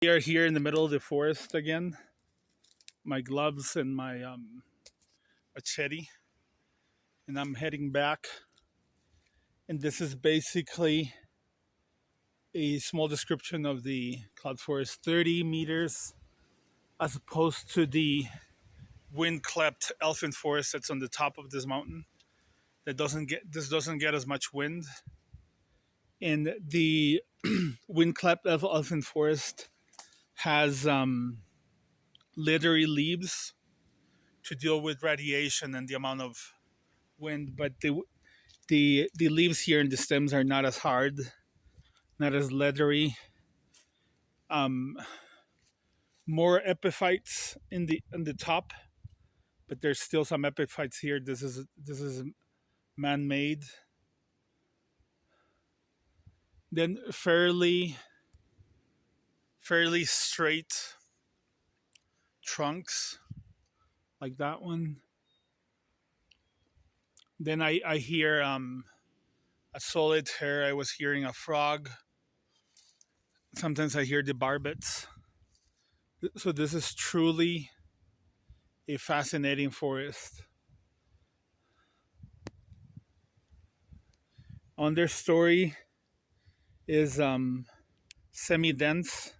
We are here in the middle of the forest again. My gloves and my machete, and I'm heading back. And this is basically a small description of the cloud forest, 30 meters, as opposed to the wind-clept elfin forest that's on the top of this mountain. Doesn't get as much wind. And the wind-clept elfin forest has leathery leaves to deal with radiation and the amount of wind, but the leaves here and the stems are not as hard, not as leathery. Um, More epiphytes in the top, but there's still some epiphytes here. This is man-made. Then fairly straight trunks like that one. Then I hear a solitaire. I was hearing a frog. Sometimes I hear the barbets. So this is truly a fascinating forest. Understory is semi-dense.